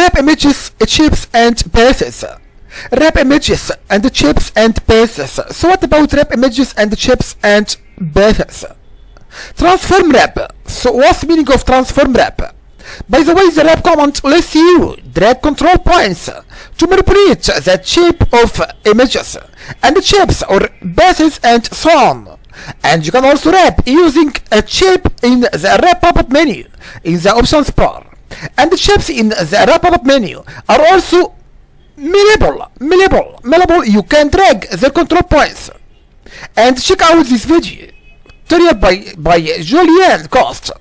wrap images, chips, and bases. Wrap images and chips and bases. So what about wrap images and chips and bases? Transform wrap. So what's the meaning of transform wrap? By the way, the wrap command lets you drag control points to manipulate the shape of images and chips or bases and so on. And you can also wrap using a shape in the wrap pop-up menu in the options bar. And the shapes in the wrap pop-up menu are also malleable. You can drag the control points. And check out this video tutorial by Julian Cost.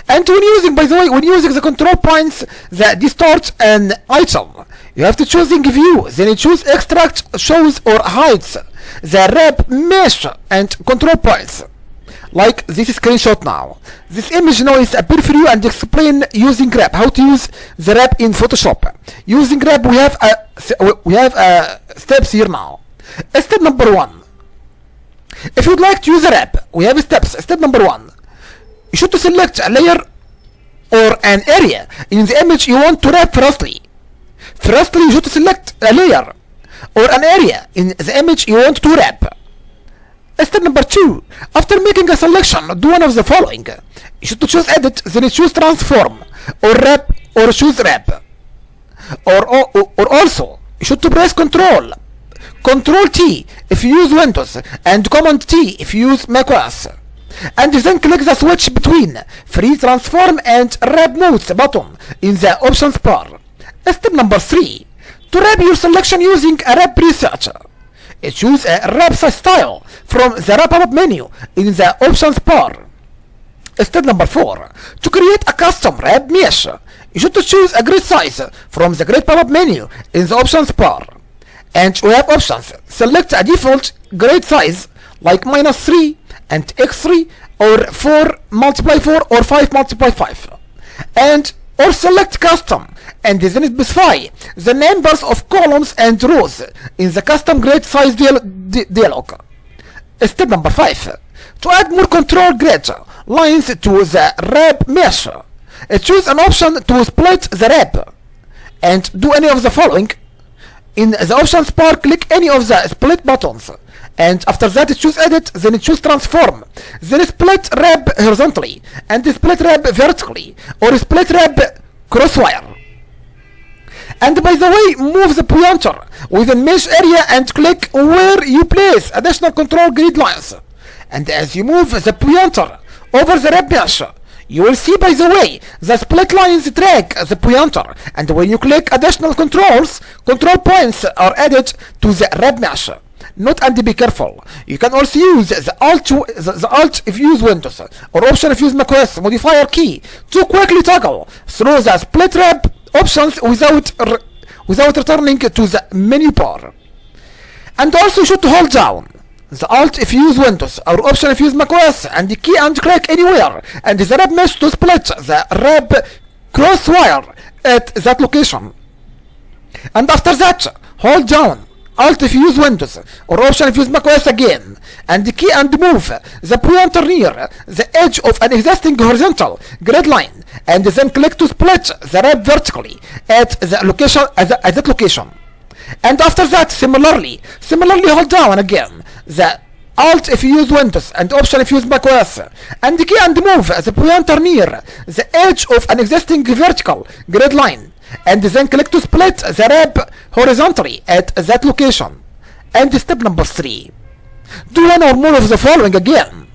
And when using, by the way, when using the control points that distort an item, you have to choosing view, then you choose extract, shows or hides the wrap mesh and control points. Like this screenshot now. This image now is appear for you and explain using wrap, how to use the wrap in Photoshop. Using wrap we have steps here now. Step number 1. If you'd like to use a wrap, we have steps. Step number 1. You should select a layer or an area in the image you want to wrap firstly. Firstly, you should select a layer or an area in the image you want to wrap. Step number 2. After making a selection, do one of the following. You should choose edit, then you choose transform, or wrap, or choose wrap. Or also, you should press Control T if you use Windows, and Command T if you use macOS. And then click the switch between free transform and wrap modes button in the options bar. Step number 3. To wrap your selection using a wrap preset, choose a wrap style from the wrap up menu in the options bar. Step number 4. To create a custom wrap mesh, you should choose a grid size from the grid pop-up menu in the options bar. And we have options. Select a default grid size like -3 and x3 or 4x4 or 5x5, and or select custom and then specify the numbers of columns and rows in the custom grid size dialog. Step number 5. To add more control grid lines to the wrap mesh, choose an option to split the wrap and do any of the following. In the options bar, click any of the split buttons, and after that choose edit, then choose transform, then split wrap horizontally and split wrap vertically or split wrap crosswire. And by the way, move the pointer within mesh area and click where you place additional control grid lines. And as you move the pointer over the wrap mesh, you will see, by the way, the split lines drag the pointer, and when you click additional control points are added to the wrap mesh. Note and be careful. You can also use the Alt if you use Windows, or Option if you use macOS modifier key to quickly toggle through the split wrap options without returning to the menu bar. And also you should hold down the Alt if you use Windows, or Option if you use macOS, and the key and click anywhere and the wrap mesh to split the wrap crosswire at that location. And after that, hold down Alt if you use Windows, or Option if you use macOS again, and the key and move the pointer near the edge of an existing horizontal grid line, and then click to split the wrap vertically at that location. And after that, similarly hold down again the Alt if you use Windows and Option if you use macOS, and the key and move the pointer near the edge of an existing vertical grid line, and then click to split the wrap horizontally at that location. And step number 3. Do one or more of the following again.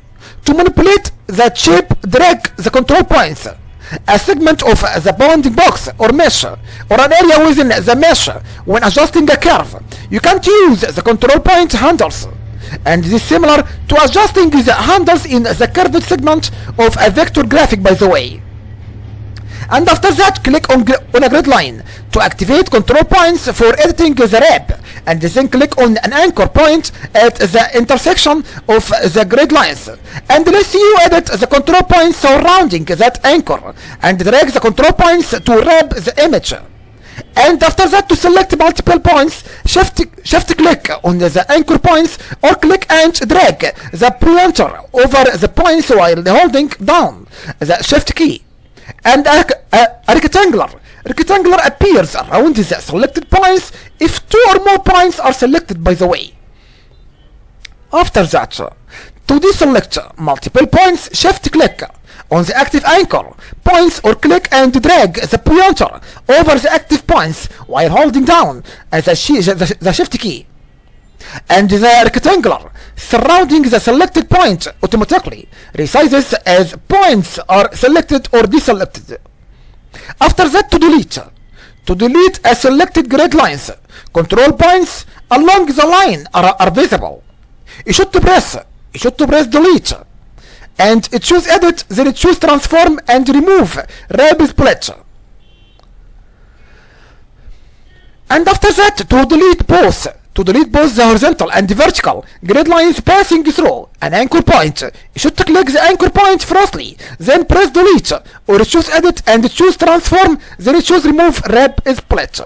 To manipulate the shape, drag the control points, a segment of the bounding box or mesh, or an area within the mesh when adjusting a curve. You can't use the control point handles, and this is similar to adjusting the handles in the curved segment of a vector graphic, by the way. And after that, click on a grid line to activate control points for editing the wrap, and then click on an anchor point at the intersection of the grid lines, and let's you edit the control points surrounding that anchor and drag the control points to wrap the image. And after that, to select multiple points, shift click on the anchor points, or click and drag the pointer over the points while holding down the shift key. And a rectangular Rectangular appears around the selected points if 2 or more points are selected, by the way. After that, to deselect multiple points, shift click on the active anchor points or click and drag the pointer over the active points while holding down the shift key. And the rectangular surrounding the selected point automatically resizes as points are selected or deselected. After that, to delete a selected grid lines, control points along the line are visible. You should press delete and choose edit, then choose transform and remove wrap split. And after that, to delete both the horizontal and the vertical grid lines passing through an anchor point, you should click the anchor point firstly, then press delete or choose edit and choose transform, then choose remove wrap split.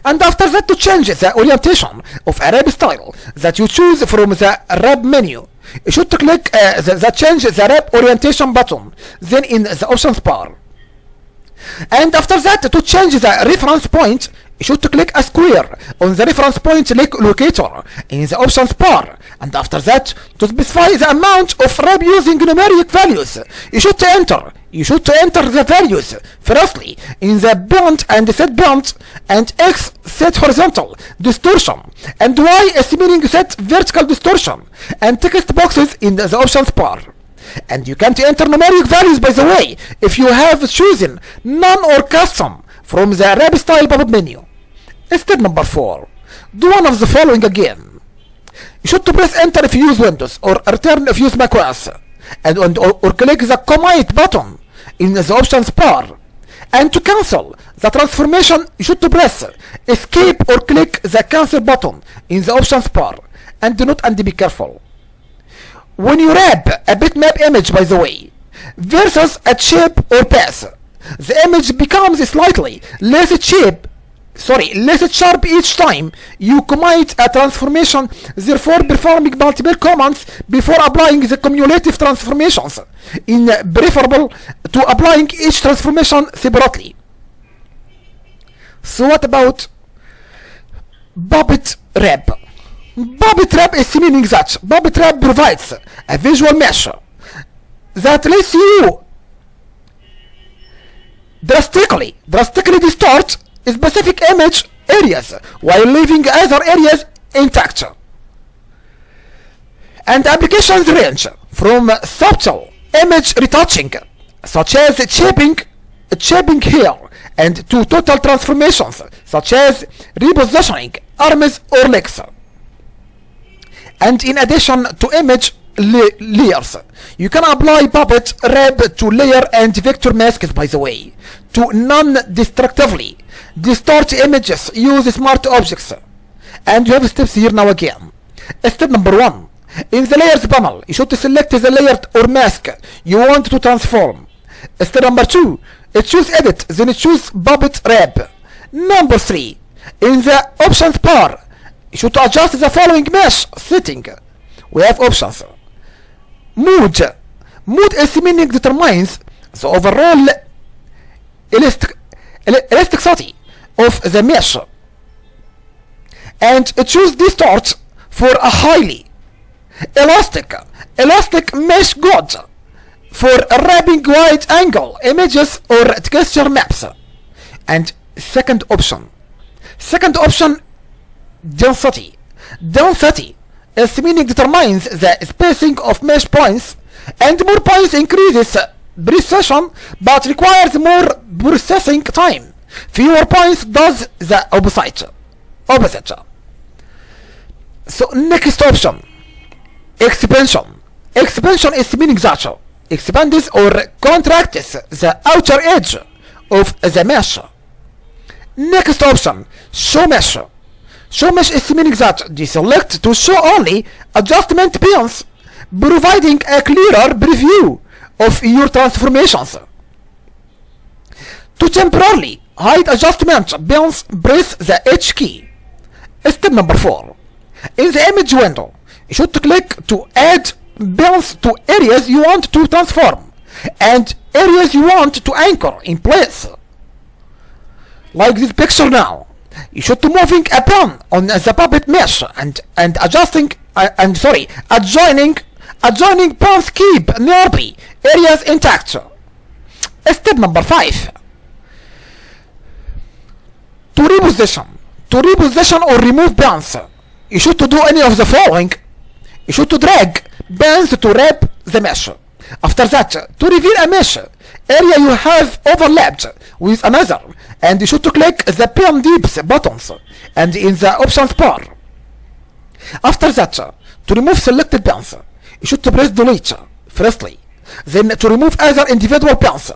And after that, to change the orientation of a wrap style that you choose from the wrap menu, you should click the change the wrap orientation button, then in the options bar. And after that, to change the reference point, you should click a square on the reference point locator in the options bar. And after that, to specify the amount of wrap using numeric values, you should enter the values firstly in the bond and set bond, and X set horizontal distortion, and Y is meaning set vertical distortion, and text boxes in the options bar. And you can't enter numeric values, by the way, if you have chosen none or custom from the wrap style pop-up menu. Step number 4. Do one of the following again. You should press enter if you use Windows, or return if you use macOS, or click the commit button in the options bar. And to cancel the transformation, you should press escape or click the cancel button in the options bar. And note and be careful. When you wrap a bitmap image, by the way, versus a shape or path, the image becomes slightly less sharp each time you commit a transformation, therefore performing multiple commands before applying the cumulative transformations is preferable to applying each transformation separately. So what about Puppet Wrap? Puppet Wrap is meaning that Puppet Wrap provides a visual mesh that lets you drastically distort specific image areas while leaving other areas intact. And applications range from subtle image retouching, such as shaping hair, and to total transformations, such as repositioning arms or legs. And in addition to image layers, you can apply Puppet Wrap to layer and vector masks, by the way, to non-destructively distort images, use smart objects. And you have steps here now again. Step number 1. In the layers panel, you should select the layer or mask you want to transform. Step number 2. Choose edit, then choose Puppet Wrap. Number 3. In the options bar, you should adjust the following mesh setting. We have options. Mood is meaning determines the overall elasticity of the mesh, and choose distort for a highly elastic mesh good for wrapping wide angle images or texture maps. And second option density is meaning determines the spacing of mesh points, and more points increases precision but requires more processing time. Fewer points does the opposite. So next option, expansion is meaning that expands or contracts the outer edge of the mesh. Next option, show mesh is meaning that deselect to show only adjustment pins, providing a clearer preview of your transformations. To temporarily hide adjustment pins, press the H key. Step number 4. In the image window, you should click to add pins to areas you want to transform and areas you want to anchor in place. like this picture now. You should to moving a pen on the puppet mesh and adjusting adjoining pens keep nearby areas intact. Step number 5. To reposition or remove pens, you should to do any of the following. You should to drag pens to wrap the mesh. After that, to reveal a mesh area you have overlapped with another, and you should to click the pen dips buttons and in the options bar. After that, to remove selected pens, you should to press delete firstly. Then to remove other individual pens,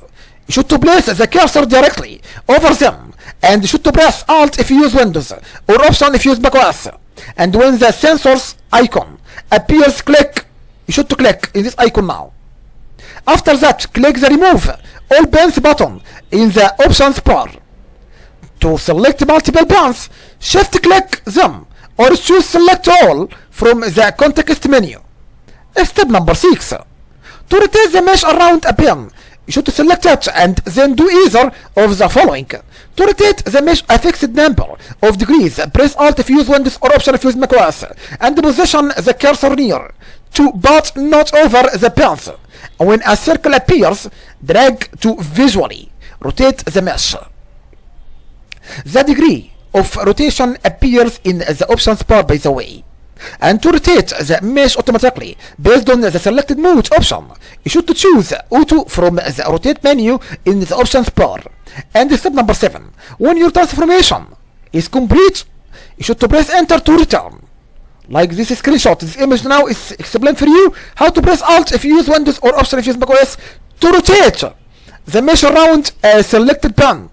you should to place the cursor directly over them, and you should to press Alt if you use Windows or Option if you use macOS. And when the sensors icon appears, you should to click in this icon now. After that, click the remove all pens button in the options bar. To select multiple pens, shift click them or choose select all from the context menu. Step number 6. To rotate the mesh around a pen, you should select it and then do either of the following. To rotate the mesh a fixed number of degrees, press Alt if you use Windows or Option if you use macOS, and position the cursor near to but not over the pens. When a circle appears, drag to visually rotate the mesh. The degree of rotation appears in the options bar, by the way. And to rotate the mesh automatically based on the selected mode option, you should to choose Auto from the rotate menu in the options bar. And step number 7. When your transformation is complete, you should to press enter to return. Like this screenshot, this image now is explained for you how to press Alt if you use Windows or Option if you use macOS to rotate the mesh around a selected pen.